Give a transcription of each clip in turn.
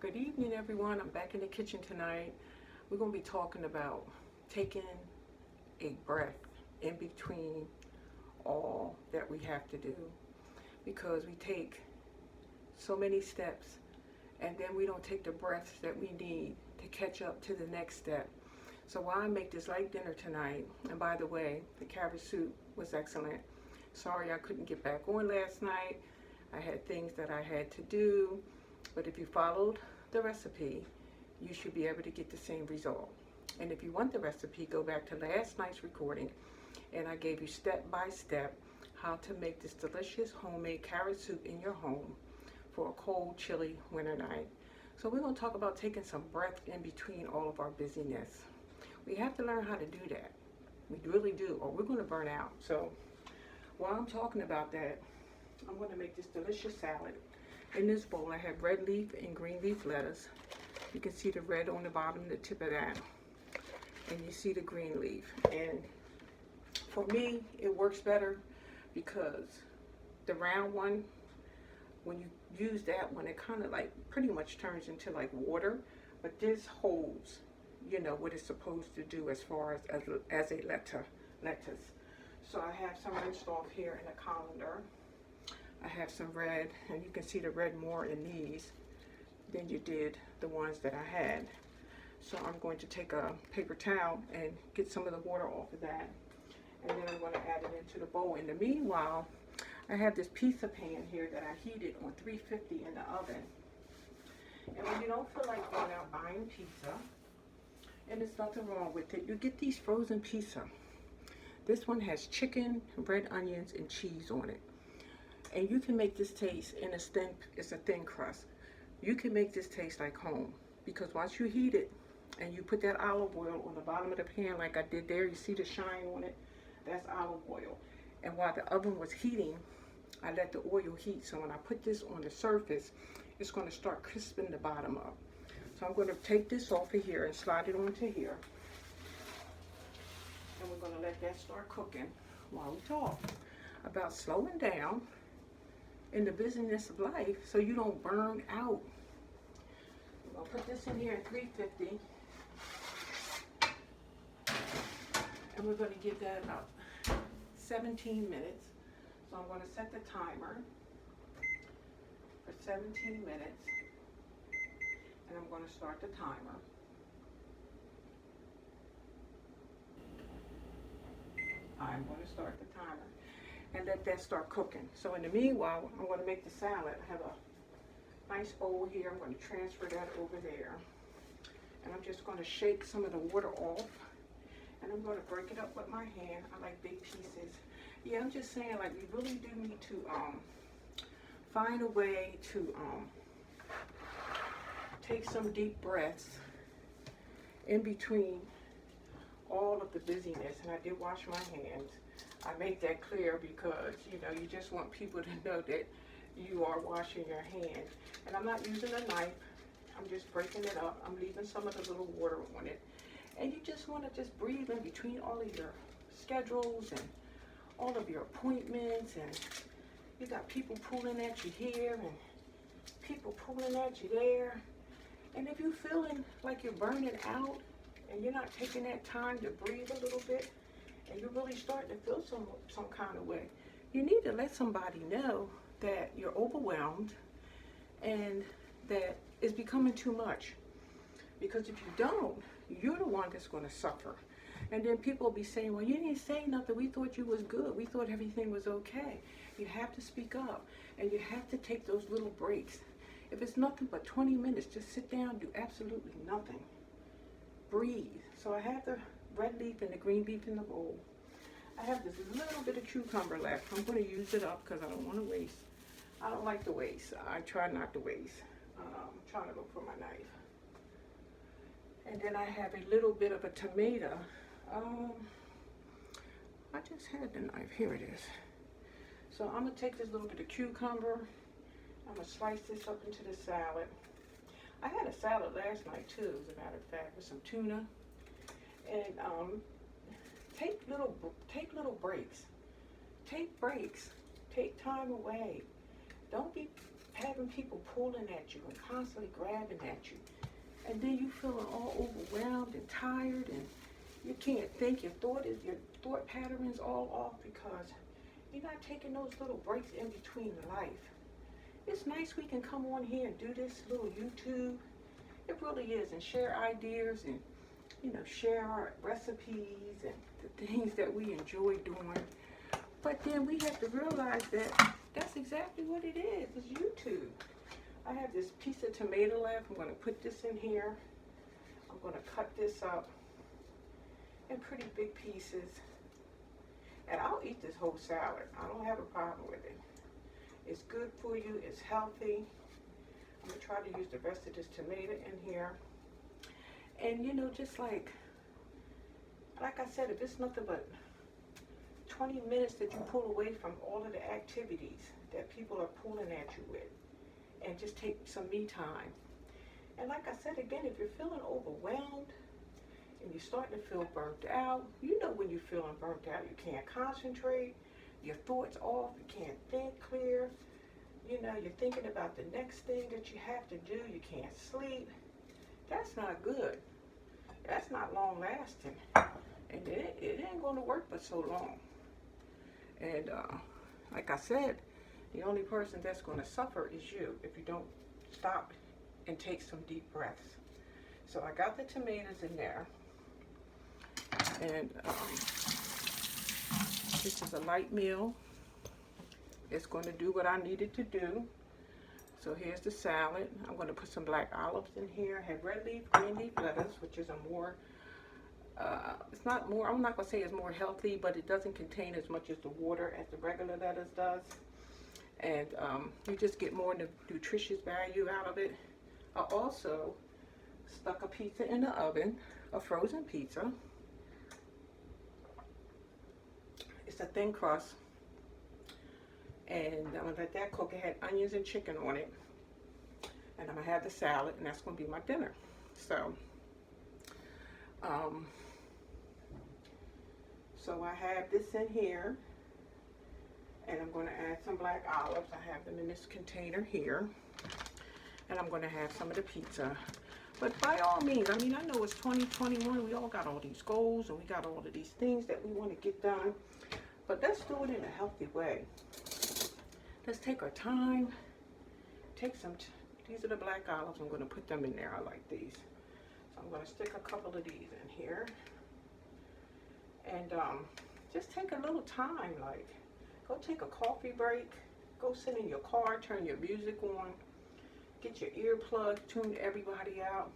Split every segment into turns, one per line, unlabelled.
Good evening, everyone. I'm back in the kitchen tonight. We're going to be talking about taking a breath in between all that we have to do, because we take so many steps and then we don't take the breaths that we need to catch up to the next step. So while I make this light dinner tonight, and by the way, the carrot soup was excellent. Sorry I couldn't get back on last night. I had things that I had to do, but if you followed the recipe, you should be able to get the same result. And if you want the recipe, go back to last night's recording, and I gave you step by step how to make this delicious homemade carrot soup in your home for a cold, chilly winter night. So we're going to talk about taking some breath in between all of our busyness. We have to learn how to do that. We really do, or we're going to burn out. So while I'm talking about that, I'm going to make this delicious salad. In this bowl, I have red leaf and green leaf lettuce. You can see the red on the bottom, the tip of that. And you see the green leaf. And for me, it works better because the round one, when you use that one, it kind of like pretty much turns into like water. But this holds, you know, what it's supposed to do as far as a lettuce. So I have some rinsed off here in a colander. I have some red, and you can see the red more in these than you did the ones that I had. So I'm going to take a paper towel and get some of the water off of that, and then I'm going to add it into the bowl. In the meanwhile, I have this pizza pan here that I heated on 350 in the oven. And when you don't feel like going out buying pizza, and there's nothing wrong with it, you get these frozen pizza. This one has chicken, red onions, and cheese on it. And you can make this taste in it's a thin crust. You can make this taste like home, because once you heat it and you put that olive oil on the bottom of the pan like I did there, you see the shine on it? That's olive oil. And while the oven was heating, I let the oil heat. So when I put this on the surface, it's going to start crisping the bottom up. So I'm going to take this off of here and slide it onto here. And we're going to let that start cooking while we talk about slowing down in the busyness of life so you don't burn out. I'm going to put this in here at 350. And we're going to give that about 17 minutes. So I'm going to set the timer for 17 minutes. And I'm going to start the timer. I'm going to start the timer and let that start cooking. So in the meanwhile, I'm going to make the salad. I have a nice bowl here. I'm going to transfer that over there. And I'm just going to shake some of the water off. And I'm going to break it up with my hand. I like big pieces. Yeah, I'm just saying, like, we really do need to find a way to take some deep breaths in between all of the busyness. And I did wash my hands. I make that clear because, you know, you just want people to know that you are washing your hands. And I'm not using a knife. I'm just breaking it up. I'm leaving some of the little water on it. And you just want to just breathe in between all of your schedules and all of your appointments. And you got people pulling at you here and people pulling at you there. And if you're feeling like you're burning out and you're not taking that time to breathe a little bit, and you're really starting to feel some kind of way, you need to let somebody know that you're overwhelmed and that it's becoming too much. Because if you don't, you're the one that's going to suffer. And then people will be saying, well, you didn't say nothing. We thought you was good. We thought everything was okay. You have to speak up, and you have to take those little breaks. If it's nothing but 20 minutes, just sit down, do absolutely nothing. Breathe. So I have the red leaf and the green leaf in the bowl. I have this little bit of cucumber left. I'm going to use it up because I don't want to waste. I don't like to waste. I try not to waste. I'm trying to look for my knife. And then I have a little bit of a tomato. I just had the knife. Here it is. So I'm going to take this little bit of cucumber. I'm going to slice this up into the salad. I had a salad last night too, as a matter of fact, with some tuna. And take little breaks. Take breaks. Take time away. Don't be having people pulling at you and constantly grabbing at you. And then you feeling all overwhelmed and tired, and you can't think. Your thought pattern is all off because you're not taking those little breaks in between life. It's nice we can come on here and do this little YouTube. It really is, and share ideas and, you know, share our recipes and the things that we enjoy doing. But then we have to realize that that's exactly what it is. It's YouTube. I have this piece of tomato left. I'm going to put this in here. I'm going to cut this up in pretty big pieces. And I'll eat this whole salad. I don't have a problem with it. It's good for you. It's healthy. I'm going to try to use the rest of this tomato in here. And, you know, just like I said, if it's nothing but 20 minutes that you pull away from all of the activities that people are pulling at you with, and just take some me time. And like I said again, if you're feeling overwhelmed and you're starting to feel burnt out, you know when you're feeling burnt out, you can't concentrate, your thoughts off, you can't think clear, you know, you're thinking about the next thing that you have to do, you can't sleep. That's not good. That's not long lasting. And it ain't going to work for so long. And like I said, the only person that's going to suffer is you if you don't stop and take some deep breaths. So I got the tomatoes in there. And this is a light meal. It's going to do what I needed to do. So here's the salad. I'm going to put some black olives in here. I have red leaf, green leaf lettuce, which is a more, it's not more, I'm not going to say it's more healthy, but it doesn't contain as much as the water as the regular lettuce does. And you just get more nutritious value out of it. I also stuck a pizza in the oven, a frozen pizza. It's a thin crust. And I'm going to let that cook. It had onions and chicken on it. And I'm going to have the salad, and that's going to be my dinner. So, so I have this in here. And I'm going to add some black olives. I have them in this container here. And I'm going to have some of the pizza. But by all means, I mean, I know it's 2021. We all got all these goals and we got all of these things that we want to get done. But let's do it in a healthy way. Let's take our time. Take some, these are the black olives. I'm going to put them in there. I like these. So I'm going to stick a couple of these in here. And just take a little time, like, go take a coffee break, go sit in your car, turn your music on, get your earplugs, tune everybody out,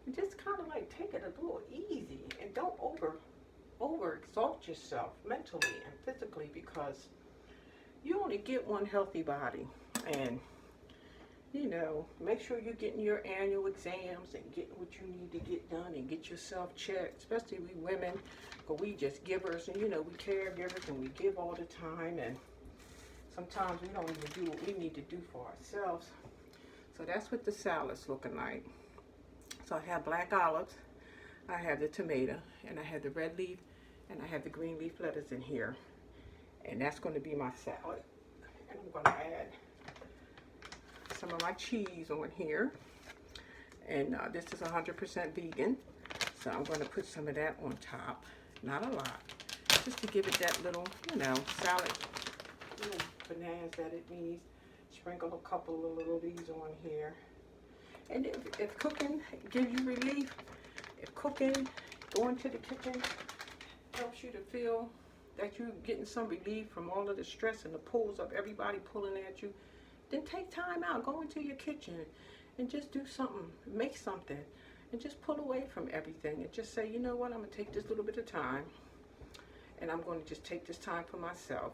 and just kind of like take it a little easy, and don't over exalt yourself mentally and physically, because you only get one healthy body. And you know, make sure you're getting your annual exams and getting what you need to get done and get yourself checked, especially we women, because we just givers, and you know, we caregivers and we give all the time, and sometimes we don't even do what we need to do for ourselves. So that's what the salad's looking like. So I have black olives, I have the tomato, and I have the red leaf, and I have the green leaf lettuce in here. And that's going to be my salad. And I'm going to add some of my cheese on here. And this is 100% vegan. So I'm going to put some of that on top. Not a lot. Just to give it that little, you know, salad, little bananas that it needs. Sprinkle a couple of little these on here. And if cooking gives you relief, if cooking, going to the kitchen helps you to feel that you're getting some relief from all of the stress and the pulls of everybody pulling at you, then take time out, go into your kitchen and just do something, make something, and just pull away from everything and just say, you know what, I'm going to take this little bit of time, and I'm going to just take this time for myself,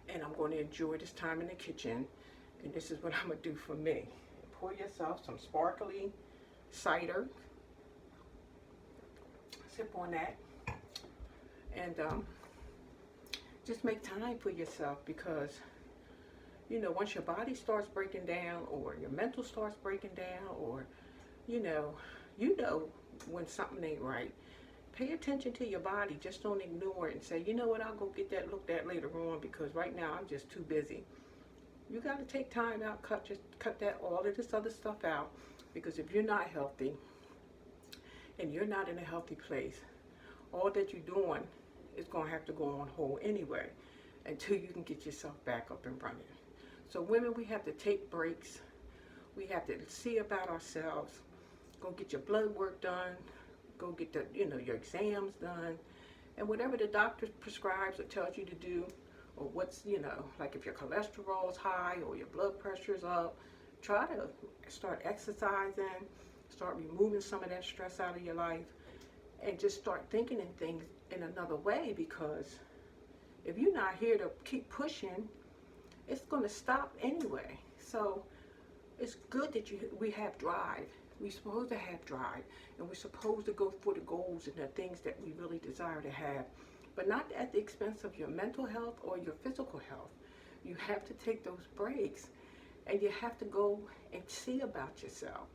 and I'm going to enjoy this time in the kitchen, and this is what I'm going to do for me. Pour yourself some sparkly cider, sip on that, and just make time for yourself, because you know, once your body starts breaking down, or your mental starts breaking down, or you know when something ain't right, pay attention to your body. Just don't ignore it and say, you know what, I'll go get that looked at later on, because right now I'm just too busy. You got to take time out, cut that all of this other stuff out, because if you're not healthy and you're not in a healthy place, all that you're doing is going to have to go on hold anyway until you can get yourself back up and running. So women, we have to take breaks. We have to see about ourselves. Go get your blood work done. Go get your exams done. And whatever the doctor prescribes or tells you to do, or what's, like if your cholesterol is high or your blood pressure is up, try to start exercising, start removing some of that stress out of your life, and just start thinking in things in another way, because if you're not here to keep pushing, it's going to stop anyway. So it's good that we have drive. We're supposed to have drive, and we're supposed to go for the goals and the things that we really desire to have, but not at the expense of your mental health or your physical health. You have to take those breaks, and you have to go and see about yourself.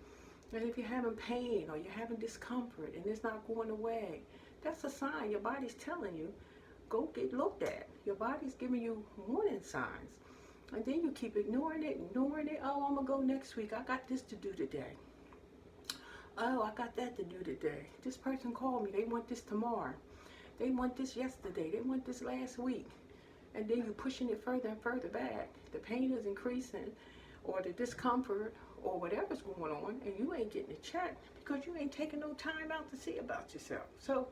And if you're having pain or you're having discomfort and it's not going away, that's a sign. Your body's telling you, go get looked at. Your body's giving you warning signs. And then you keep ignoring it. Oh, I'm going to go next week. I got this to do today. Oh, I got that to do today. This person called me. They want this tomorrow. They want this yesterday. They want this last week. And then you're pushing it further and further back. The pain is increasing, or the discomfort, or whatever's going on, and you ain't getting it checked because you ain't taking no time out to see about yourself. So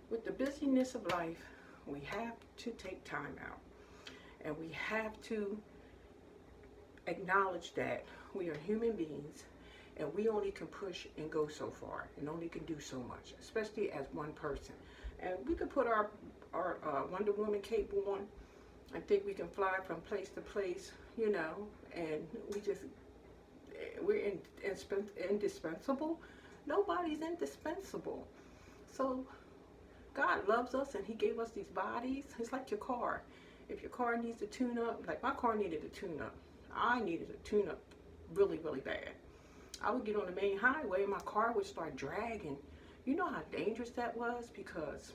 with the busyness of life, we have to take time out, and we have to acknowledge that we are human beings, and we only can push and go so far, and only can do so much, especially as one person. And we could put our Wonder Woman cape on and think we can fly from place to place, and we're indispensable. Nobody's indispensable. So God loves us, and he gave us these bodies. It's like your car. If your car needs a tune-up, like my car needed a tune-up. I needed a tune-up really, really bad. I would get on the main highway and my car would start dragging. You know how dangerous that was, because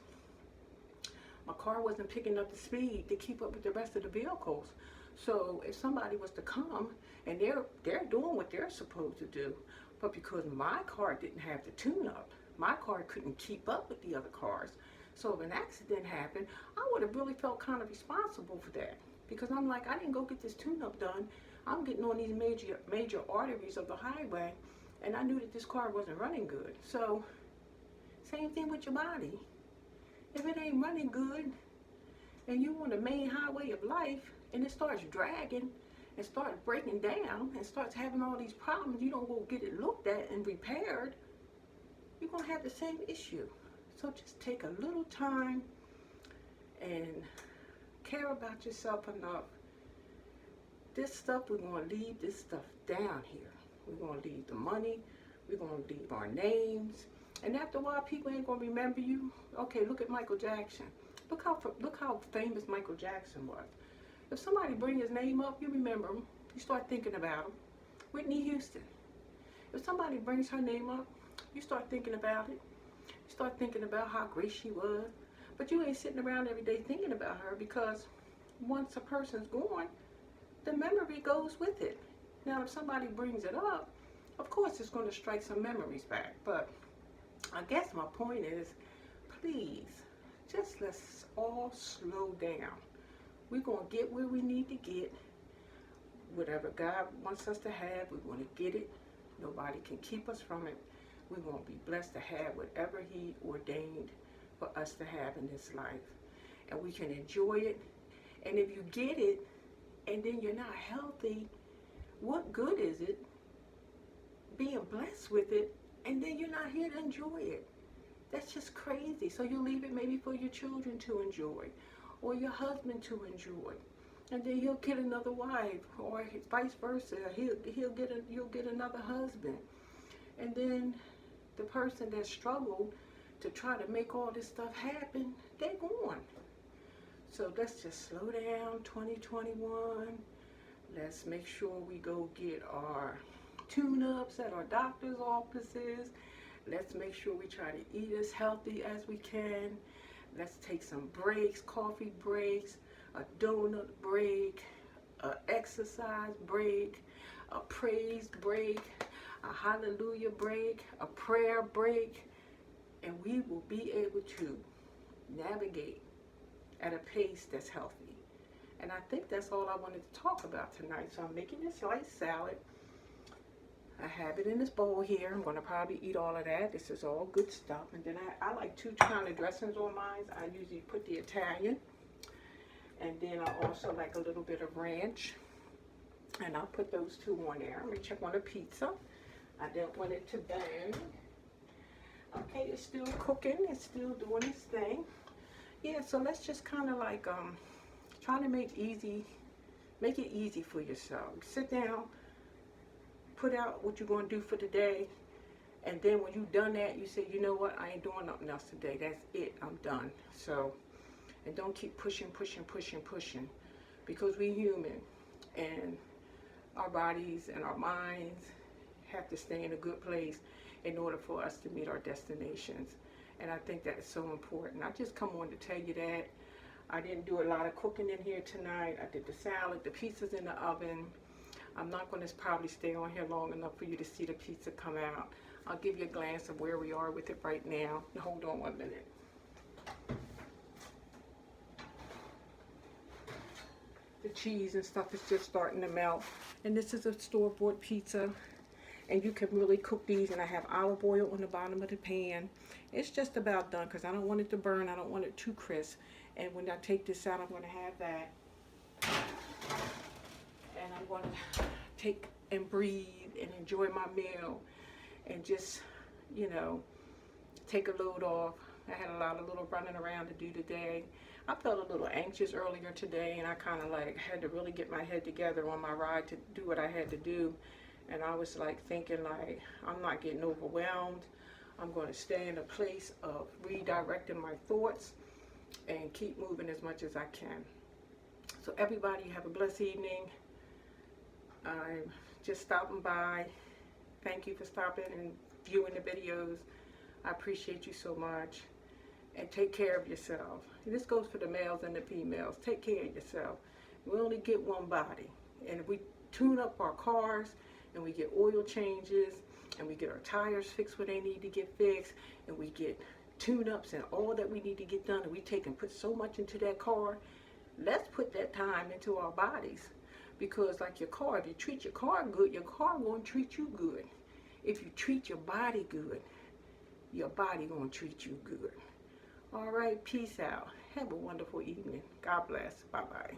my car wasn't picking up the speed to keep up with the rest of the vehicles. So if somebody was to come and they're doing what they're supposed to do, but because my car didn't have the tune-up, my car couldn't keep up with the other cars. So if an accident happened, I would have really felt kind of responsible for that, because I'm like, I didn't go get this tune-up done. I'm getting on these major arteries of the highway, and I knew that this car wasn't running good. So same thing with your body. If it ain't running good, and you on the main highway of life, and it starts dragging and starts breaking down and starts having all these problems, you don't go get it looked at and repaired, you're going to have the same issue. So just take a little time and care about yourself enough. This stuff, we're going to leave this stuff down here. We're going to leave the money. We're going to leave our names. And after a while, people ain't going to remember you. Okay, look at Michael Jackson. Look how famous Michael Jackson was. If somebody bring his name up, you remember him. You start thinking about him. Whitney Houston. If somebody brings her name up, you start thinking about it. You start thinking about how great she was. But you ain't sitting around every day thinking about her, because once a person's gone, the memory goes with it. Now, if somebody brings it up, of course it's going to strike some memories back. But I guess my point is, please, just let's all slow down. We're going to get where we need to get. Whatever God wants us to have, we're going to get it. Nobody can keep us from it. We're going to be blessed to have whatever he ordained for us to have in this life. And we can enjoy it. And if you get it, and then you're not healthy, what good is it being blessed with it, and then you're not here to enjoy it? That's just crazy. So you leave it maybe for your children to enjoy, or your husband to enjoy, and then he'll get another wife, or vice versa. You'll get another husband, and then the person that struggled to try to make all this stuff happen, they're gone. So let's just slow down, 2021. Let's make sure we go get our tune-ups at our doctor's offices. Let's make sure we try to eat as healthy as we can. Let's take some breaks, coffee breaks, a donut break, a exercise break, a praise break, a hallelujah break, a prayer break, and we will be able to navigate at a pace that's healthy. And I think that's all I wanted to talk about tonight. So I'm making this light salad. I have it in this bowl here. I'm going to probably eat all of that. This is all good stuff. And then I like two kind of dressings on mine. I usually put the Italian. And then I also like a little bit of ranch. And I'll put those two on there. I'm going to check on the pizza. I don't want it to burn. Okay, it's still cooking. It's still doing its thing. Yeah, so let's just kind of like try to make it easy for yourself. Sit down, put out what you're going to do for the day, and then when you've done that, you say, you know what, I ain't doing nothing else today. That's it. I'm done. So, and don't keep pushing, because we're human, and our bodies and our minds have to stay in a good place in order for us to meet our destinations. And I think that is so important. I just come on to tell you that. I didn't do a lot of cooking in here tonight. I did the salad, the pizza's in the oven. I'm not going to probably stay on here long enough for you to see the pizza come out. I'll give you a glance of where we are with it right now. Hold on 1 minute. The cheese and stuff is just starting to melt. And this is a store-bought pizza. And you can really cook these, and I have olive oil on the bottom of the pan. It's just about done because I don't want it to burn. I don't want it too crisp. And when I take this out, I'm going to have that. And I'm going to take and breathe and enjoy my meal and just, you know, take a load off. I had a lot of little running around to do today. I felt a little anxious earlier today, and I kind of like had to really get my head together on my ride to do what I had to do. And I was like thinking like, I'm not getting overwhelmed. I'm going to stay in a place of redirecting my thoughts and keep moving as much as I can. So everybody have a blessed evening. I'm just stopping by. Thank you for stopping and viewing the videos. I appreciate you so much. And take care of yourself. This goes for the males and the females. Take care of yourself. We only get one body. And if we tune up our cars, and we get oil changes, and we get our tires fixed where they need to get fixed, and we get tune-ups and all that we need to get done, and we take and put so much into that car, let's put that time into our bodies. Because like your car, if you treat your car good, your car won't treat you good. If you treat your body good, your body gonna treat you good. All right, peace out. Have a wonderful evening. God bless. Bye-bye.